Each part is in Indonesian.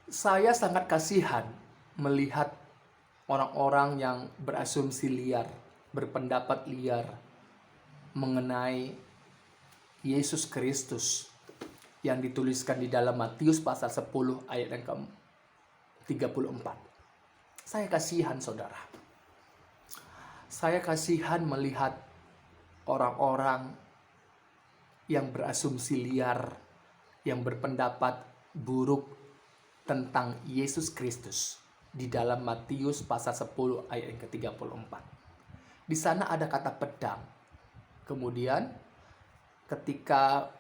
Saya sangat kasihan melihat orang-orang yang berasumsi liar, berpendapat liar mengenai Yesus Kristus yang dituliskan di dalam Matius pasal 10 ayat yang ke-34. Saya kasihan, saudara. Saya kasihan melihat orang-orang yang berasumsi liar, yang berpendapat buruk tentang Yesus Kristus di dalam Matius pasal 10 ayat yang ke-34. Di sana ada kata pedang. Kemudian ketika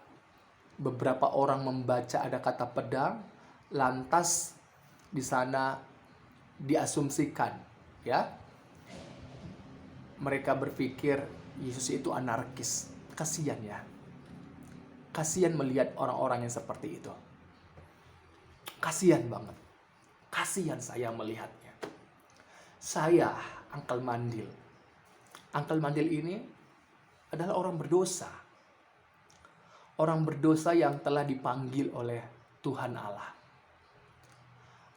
beberapa orang membaca ada kata pedang, lantas di sana diasumsikan, ya, mereka berpikir Yesus itu anarkis. Kasihan ya. Kasihan melihat orang-orang yang seperti itu. Kasihan banget. Kasihan saya melihatnya. Saya, Uncle Mandil. Uncle Mandil ini adalah orang berdosa. Orang berdosa yang telah dipanggil oleh Tuhan Allah.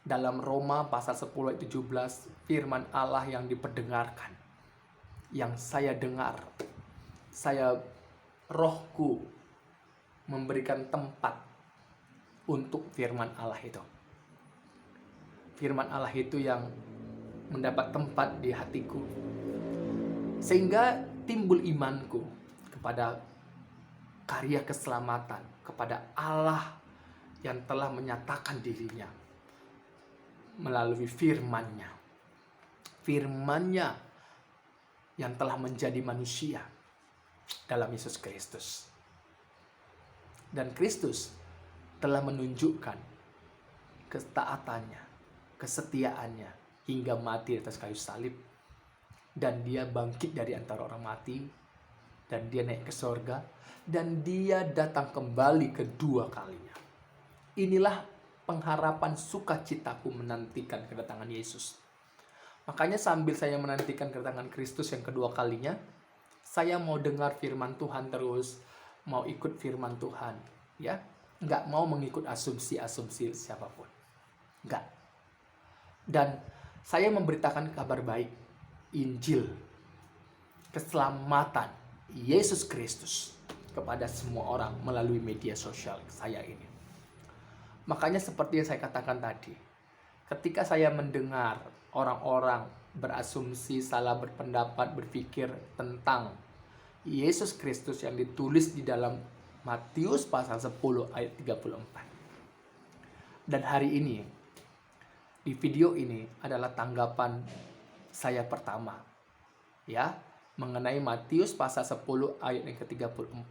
Dalam Roma pasal 10 ayat 17, firman Allah yang diperdengarkan, yang saya dengar, rohku memberikan tempat untuk firman Allah itu. Firman Allah itu yang mendapat tempat di hatiku, sehingga timbul imanku kepada karya keselamatan, kepada Allah yang telah menyatakan dirinya melalui firman-Nya. Firman-Nya yang telah menjadi manusia dalam Yesus Kristus. Dan Kristus telah menunjukkan ketaatannya, kesetiaannya hingga mati atas kayu salib. Dan dia bangkit dari antara orang mati, dan dia naik ke sorga, dan dia datang kembali kedua kalinya. Inilah pengharapan sukacitaku menantikan kedatangan Yesus. Makanya sambil saya menantikan kedatangan Kristus yang kedua kalinya, saya mau dengar firman Tuhan terus, mau ikut firman Tuhan, ya, nggak mau mengikut asumsi-asumsi siapapun, nggak. Dan saya memberitakan kabar baik, Injil, keselamatan Yesus Kristus kepada semua orang melalui media sosial saya ini. Makanya seperti yang saya katakan tadi, ketika saya mendengar orang-orang berasumsi, salah berpendapat, berpikir tentang Yesus Kristus yang ditulis di dalam Matius pasal 10 ayat 34. Dan hari ini, di video ini adalah tanggapan saya pertama, ya, mengenai Matius pasal 10 ayat yang ke-34.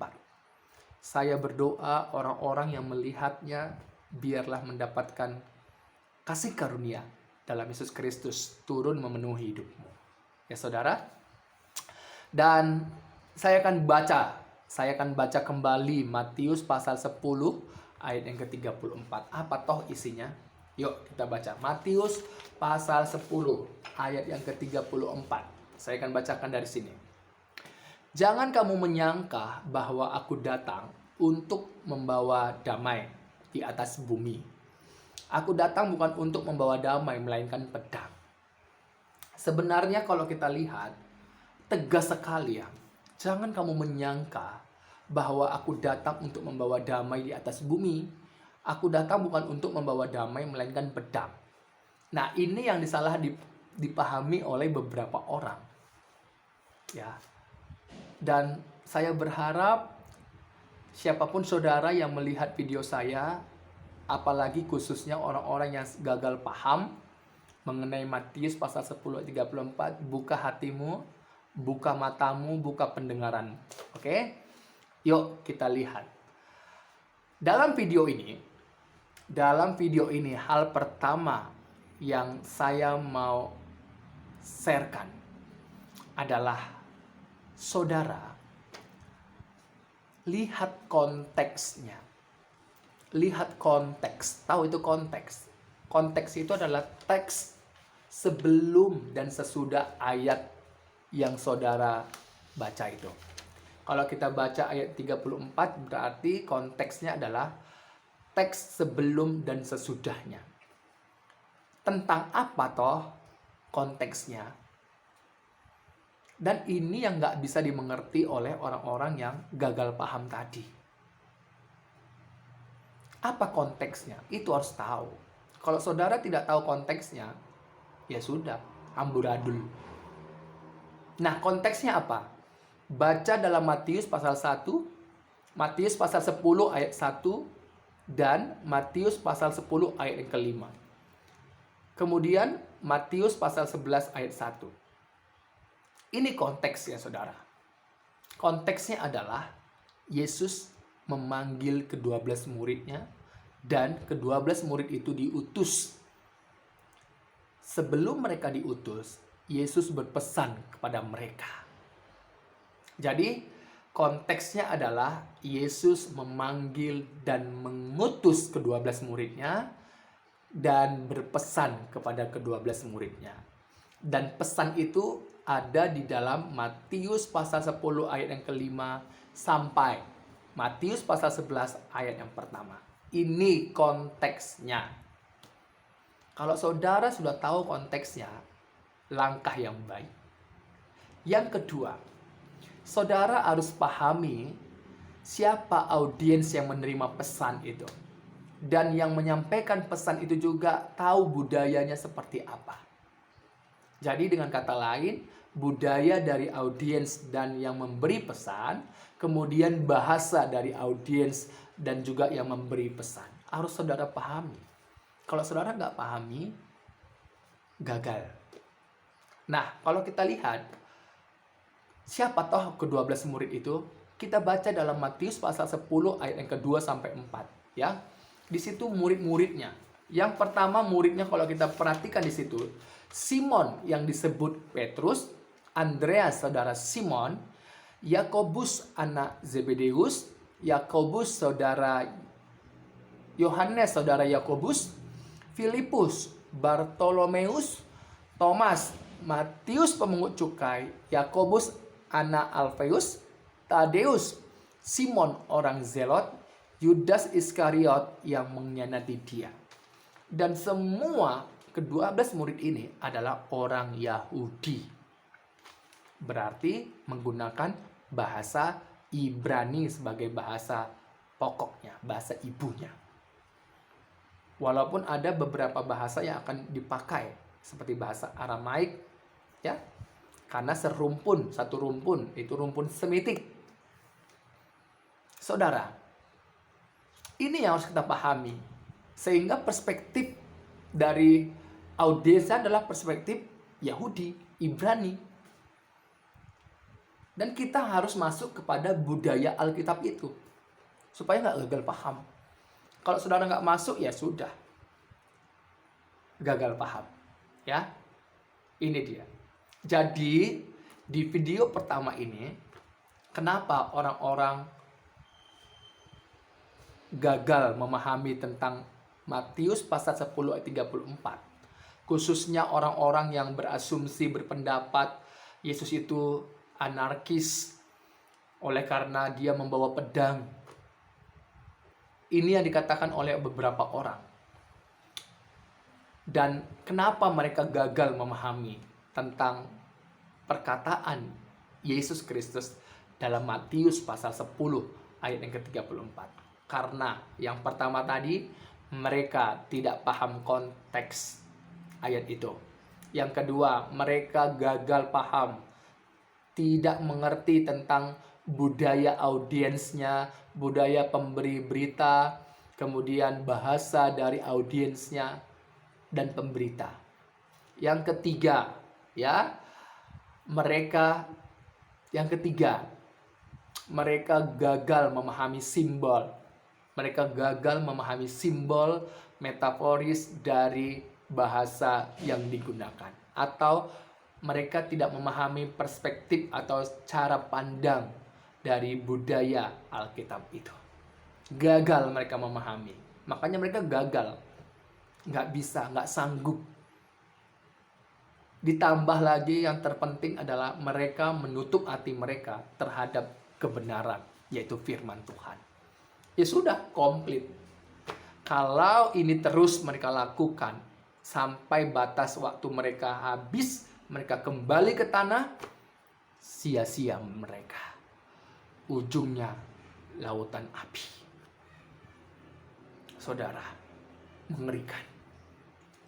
Saya berdoa orang-orang yang melihatnya biarlah mendapatkan kasih karunia dalam Yesus Kristus turun memenuhi hidupmu. Ya saudara. Dan saya akan baca kembali Matius pasal 10 ayat yang ke-34. Apa toh isinya? Yuk kita baca Matius pasal 10 ayat yang ke-34. Saya akan bacakan dari sini. Jangan kamu menyangka bahwa aku datang untuk membawa damai di atas bumi. Aku datang bukan untuk membawa damai, melainkan pedang. Sebenarnya kalau kita lihat, tegas sekali ya. Jangan kamu menyangka bahwa aku datang untuk membawa damai di atas bumi. Aku datang bukan untuk membawa damai, melainkan pedang. Nah, ini yang dipahami oleh beberapa orang. Ya. Dan saya berharap siapapun saudara yang melihat video saya, apalagi khususnya orang-orang yang gagal paham mengenai Matius pasal 10 ayat 34, buka hatimu, buka matamu, buka pendengaran. Oke? Yuk kita lihat. Dalam video ini hal pertama yang saya mau sharekan adalah saudara lihat konteksnya. Lihat konteks. Tahu itu konteks. Konteks itu adalah teks sebelum dan sesudah ayat yang saudara baca itu. Kalau kita baca ayat 34 berarti konteksnya adalah teks sebelum dan sesudahnya. Tentang apa toh konteksnya? Dan ini yang nggak bisa dimengerti oleh orang-orang yang gagal paham tadi. Apa konteksnya? Itu harus tahu. Kalau saudara tidak tahu konteksnya, ya sudah, amburadul. Nah, konteksnya apa? Baca dalam Matius pasal 1, Matius pasal 10 ayat 1, dan Matius pasal 10 ayat yang kelima. Kemudian Matius pasal 11 ayat 1. Ini konteksnya, saudara. Konteksnya adalah Yesus memanggil ke-12 muridnya, dan ke-12 murid itu diutus. Sebelum mereka diutus, Yesus berpesan kepada mereka. Jadi, konteksnya adalah Yesus memanggil dan mengutus ke-12 muridnya dan berpesan kepada ke-12 muridnya. Dan pesan itu ada di dalam Matius pasal 10 ayat yang kelima sampai Matius pasal 11 ayat yang pertama. Ini konteksnya. Kalau saudara sudah tahu konteksnya, langkah yang baik. Yang kedua, saudara harus pahami siapa audiens yang menerima pesan itu. Dan yang menyampaikan pesan itu juga tahu budayanya seperti apa. Jadi dengan kata lain, budaya dari audiens dan yang memberi pesan, kemudian bahasa dari audiens dan juga yang memberi pesan. Harus saudara pahami. Kalau saudara nggak pahami, gagal. Nah, kalau kita lihat, siapa toh ke-12 murid itu? Kita baca dalam Matius pasal 10 ayat yang kedua sampai 4. Ya. Di situ murid-muridnya. Yang pertama muridnya kalau kita perhatikan di situ, Simon yang disebut Petrus, Andreas saudara Simon, Yakobus anak Zebedeus, Yakobus saudara Yohanes saudara Yakobus, Filipus, Bartolomeus, Thomas, Matius pemungut cukai, Yakobus anak Alfeus, Tadeus, Simon orang Zelot, Yudas Iskariot yang mengkhianati dia. Dan semua ke-12 murid ini adalah orang Yahudi. Berarti menggunakan bahasa Ibrani sebagai bahasa pokoknya, bahasa ibunya. Walaupun ada beberapa bahasa yang akan dipakai, seperti bahasa Aramaik, ya, karena serumpun, satu rumpun, itu rumpun Semitik. Saudara, ini yang harus kita pahami. Sehingga perspektif dari audiensnya adalah perspektif Yahudi, Ibrani. Dan kita harus masuk kepada budaya Alkitab itu. Supaya nggak gagal paham. Kalau saudara nggak masuk, ya sudah. Gagal paham. Ya, ini dia. Jadi, di video pertama ini, kenapa orang-orang gagal memahami tentang Matius pasal 10 ayat 34. Khususnya orang-orang yang berasumsi, berpendapat Yesus itu anarkis oleh karena dia membawa pedang. Ini yang dikatakan oleh beberapa orang. Dan kenapa mereka gagal memahami tentang perkataan Yesus Kristus dalam Matius pasal 10 ayat yang ke-34. Karena yang pertama tadi, mereka tidak paham konteks ayat itu. Yang kedua, mereka gagal paham, tidak mengerti tentang budaya audiensnya, budaya pemberi berita, kemudian bahasa dari audiensnya dan pemberita. Yang ketiga, ya, mereka gagal memahami simbol. Mereka gagal memahami simbol metaforis dari bahasa yang digunakan. Atau mereka tidak memahami perspektif atau cara pandang dari budaya Alkitab itu. Gagal mereka memahami. Makanya mereka gagal. Nggak bisa, nggak sanggup. Ditambah lagi yang terpenting adalah mereka menutup hati mereka terhadap kebenaran, yaitu firman Tuhan. Ya sudah, komplit. Kalau ini terus mereka lakukan sampai batas waktu mereka habis, mereka kembali ke tanah, sia-sia mereka. Ujungnya lautan api. Saudara, mengerikan.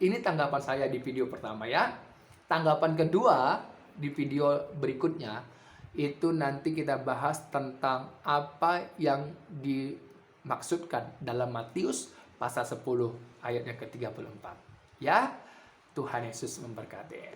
Ini tanggapan saya di video pertama ya. Tanggapan kedua di video berikutnya itu nanti kita bahas tentang apa yang dimaksudkan dalam Matius pasal 10 ayat yang ke-34. Ya, Tuhan Yesus memberkati.